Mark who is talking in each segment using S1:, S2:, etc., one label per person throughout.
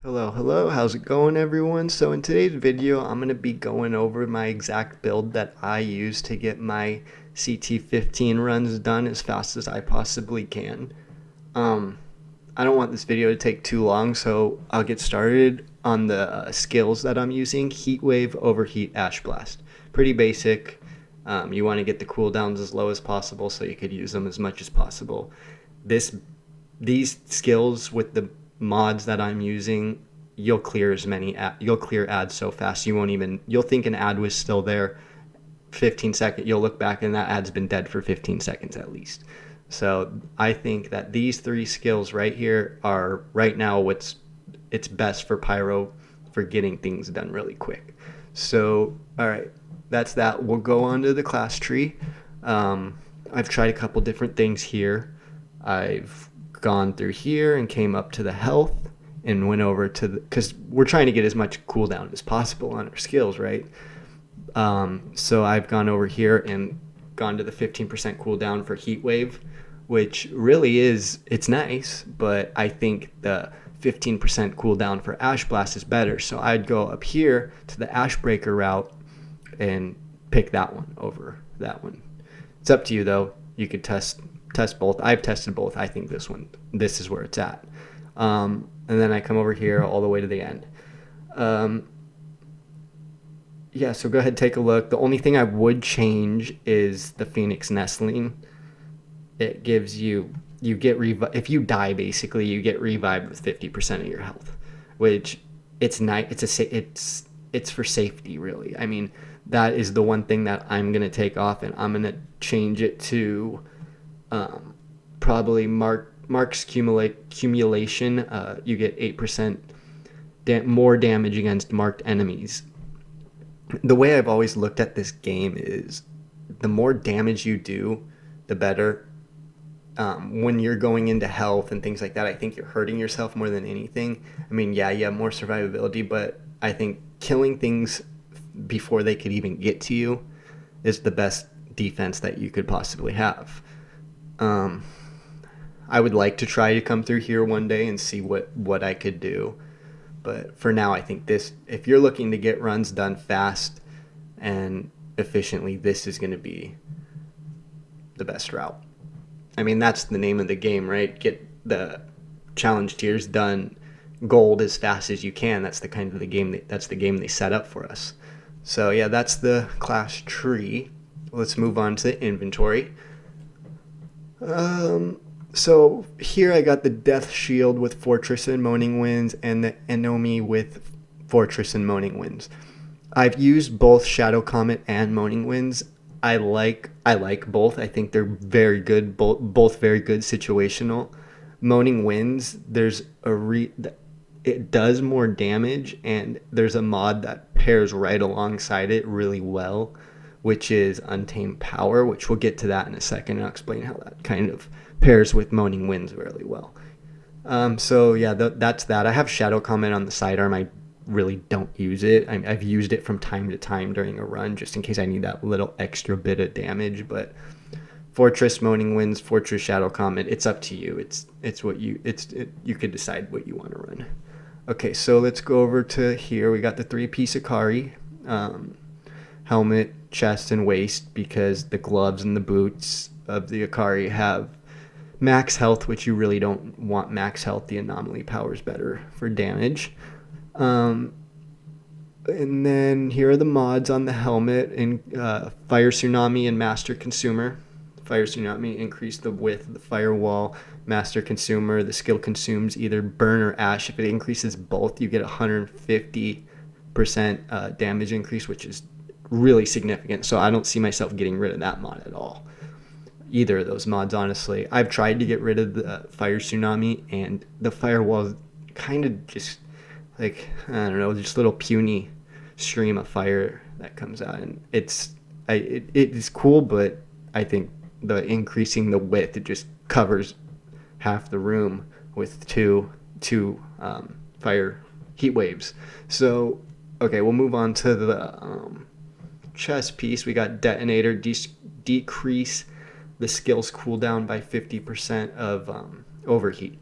S1: Hello, how's it going everyone? So in today's video, I'm going to be going over my exact build that I use to get my CT15 runs done as fast as I possibly can. Um, I don't want this video to take too long, so I'll get started on the skills that I'm using. Heat Wave, Overheat, Ash Blast. Pretty basic. You want to get the cooldowns as low as possible so you could use them as much as possible. This these skills with the mods that I'm using, you'll clear you'll clear ads so fast you'll think an ad was still there 15 seconds. You'll look back and that ad's been dead for 15 seconds at least. So I think that these three skills right here are right now it's best for Pyro for getting things done really quick. So all right, that's that. We'll go on to the class tree. I've tried a couple different things here. I've gone through here and came up to the health and went over to the, because we're trying to get as much cooldown as possible on our skills, right? So I've gone over here and gone to the 15% cooldown for Heat Wave, which really it's nice, but I think the 15% cooldown for Ash Blast is better. So I'd go up here to the Ash Breaker route and pick that one over that one. It's up to you though. You could test both. I've tested both. I think this is where it's at. And then I come over here all the way to the end. Yeah, so go ahead, take a look. The only thing I would change is the Phoenix Nestling. It gives you get if you die basically, you get revived with 50% of your health, which it's nice. It's for safety really. I mean, that is the one thing that I'm gonna take off, and I'm gonna change it to probably Mark's accumulation. You get 8% more damage against marked enemies. The way I've always looked at this game is the more damage you do, the better. When you're going into health and things like that, I think you're hurting yourself more than anything. I mean, yeah, you have more survivability, but I think killing things before they could even get to you is the best defense that you could possibly have. I would like to try to come through here one day and see what I could do. But for now, I think if you're looking to get runs done fast and efficiently, this is going to be the best route. I mean, that's the name of the game, right? Get the challenge tiers done gold as fast as you can. That's the kind of the game that's the game they set up for us. So yeah, that's the class tree. Let's move on to the inventory. So here I got the Death Shield with Fortress and Moaning Winds, and the Enomi with Fortress and Moaning Winds. I've used both Shadow Comet and Moaning Winds. I like both. I think they're very good, both very good situational. Moaning Winds, it does more damage, and there's a mod that pairs right alongside it really well, which is Untamed Power, which we'll get to that in a second. I'll explain how that kind of pairs with Moaning Winds really well. So yeah, that's that. I have Shadow Comet on the sidearm. I really don't use it. I've used it from time to time during a run just in case I need that little extra bit of damage. But Fortress, Moaning Winds, Fortress, Shadow Comet, it's up to you. You could decide what you want to run. Okay, so let's go over to here. We got the 3-piece Akari, helmet, chest, and waist, because the gloves and the boots of the Akari have max health, which you really don't want max health. The anomaly power is better for damage. And then here are the mods on the helmet, and Fire Tsunami and Master Consumer. Fire Tsunami, increase the width of the firewall. Master Consumer, the skill consumes either burn or ash. If it increases both, you get 150% damage increase, which is really significant. So I don't see myself getting rid of that mod at all. Either of those mods, honestly. I've tried to get rid of the Fire Tsunami, and the firewall kind of just like, I don't know, just a little puny stream of fire that comes out, and it is cool, but I think the increasing the width, it just covers half the room with two fire heat waves. So okay, we'll move on to the chest piece. We got Detonator, decrease the skills cooldown by 50% of overheat.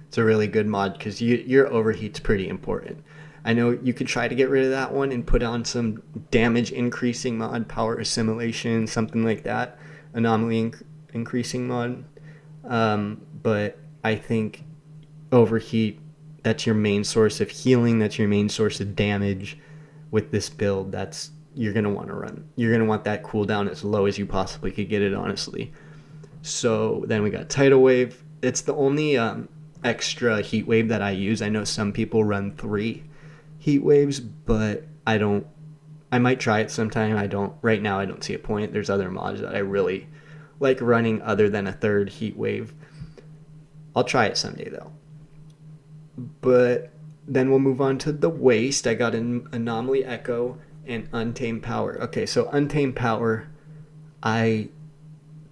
S1: It's a really good mod because your overheat's pretty important. I know you could try to get rid of that one and put on some damage increasing mod, power assimilation, something like that, anomaly increasing mod. But I think overheat, that's your main source of healing, that's your main source of damage with this build. That's you're gonna want to run. You're gonna want that cooldown as low as you possibly could get it, honestly. So then we got tidal wave. It's the only extra heat wave that I use. I know some people run 3 heat waves, but I don't. I might try it sometime. I don't right now. I don't see a point. There's other mods that I really like running other than a 3rd heat wave. I'll try it someday though. But then we'll move on to the waste. I got an anomaly echo and untamed power. Okay, so untamed power, I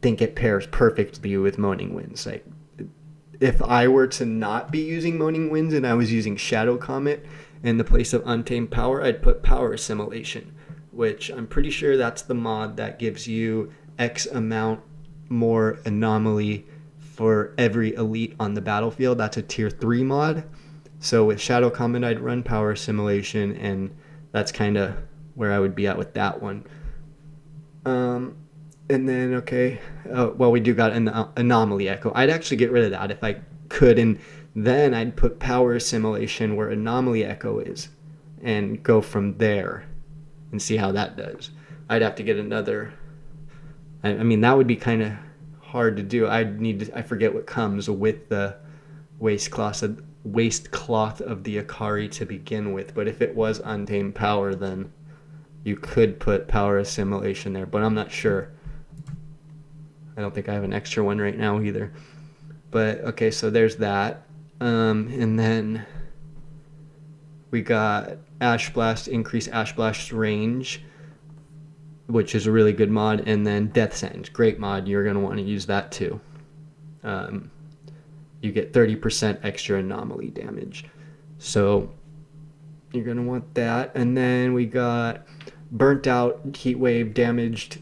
S1: think it pairs perfectly with moaning winds. Like, if I were to not be using moaning winds and I was using shadow comet in the place of untamed power, I'd put power assimilation, which I'm pretty sure that's the mod that gives you X amount more anomaly for every elite on the battlefield. That's a tier 3 mod. So with shadow comet, I'd run power assimilation, and that's kind of where I would be at with that one. And then, okay, well, we do got an anomaly echo. I'd actually get rid of that if I could, and then I'd put power assimilation where anomaly echo is and go from there and see how that does. I'd have to get another. I mean, that would be kind of hard to do. I forget what comes with the waistcloth of the Akari to begin with, but if it was untamed power, then you could put power assimilation there, but I'm not sure. I don't think I have an extra one right now either. But okay, so there's that. And then we got Ash Blast, increase Ash Blast range, which is a really good mod. And then Death Sentence, great mod. You're going to want to use that too. You get 30% extra anomaly damage. So you're going to want that. And then we got Burnt Out, Heat Wave, damaged,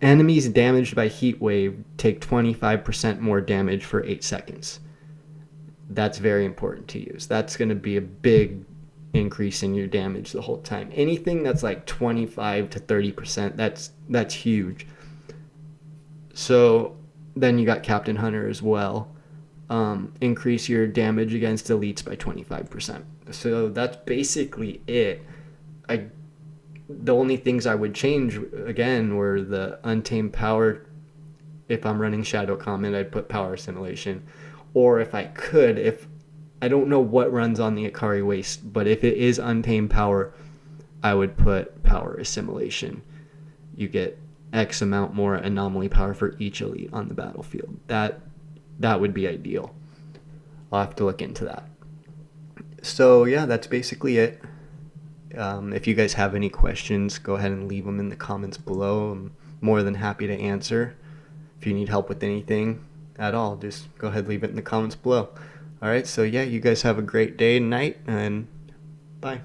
S1: enemies damaged by heat wave take 25% more damage for 8 seconds. That's very important to use. That's going to be a big increase in your damage the whole time. Anything that's like 25 to 30%, that's huge. So then you got Captain Hunter as well. Increase your damage against elites by 25%. So that's basically it. The only things I would change, again, were the untamed power. If I'm running Shadow Comet, I'd put power assimilation. Or if I could, if I don't know what runs on the Akari Waste, but if it is untamed power, I would put power assimilation. You get X amount more anomaly power for each elite on the battlefield. That would be ideal. I'll have to look into that. So yeah, that's basically it. If you guys have any questions, go ahead and leave them in the comments below. I'm more than happy to answer. If you need help with anything at all, just go ahead and leave it in the comments below. All right, so yeah, you guys have a great day and night, and bye.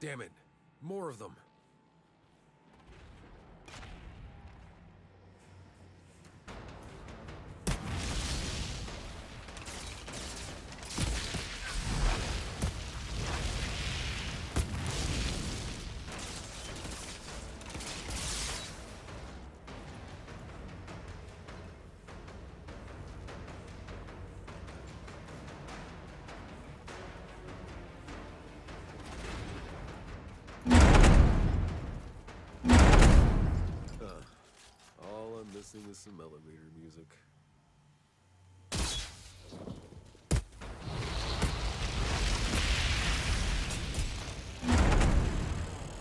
S2: Damn it. More of them. All I'm missing is some elevator music.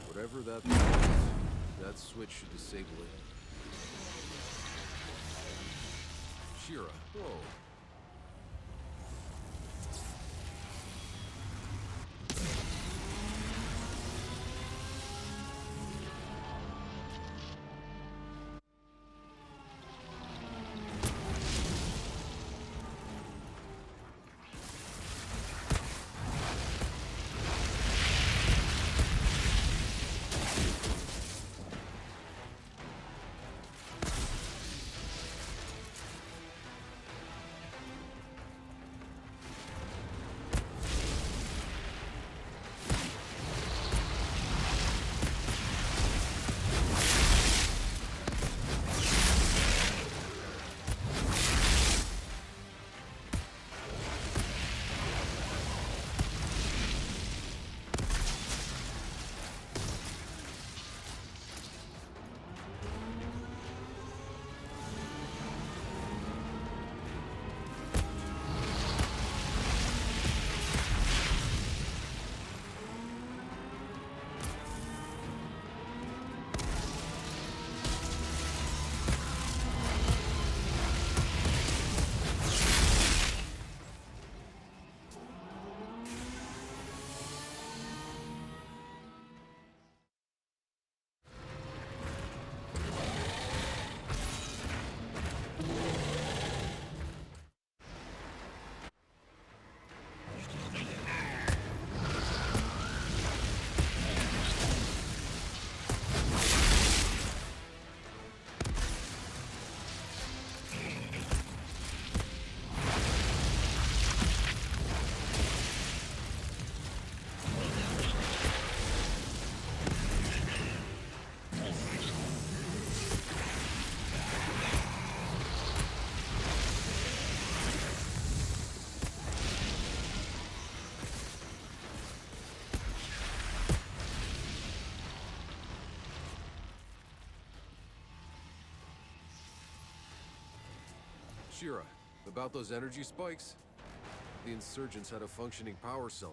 S2: Whatever that is, that switch should disable it. Shira, whoa. Shira, about those energy spikes? The insurgents had a functioning power cell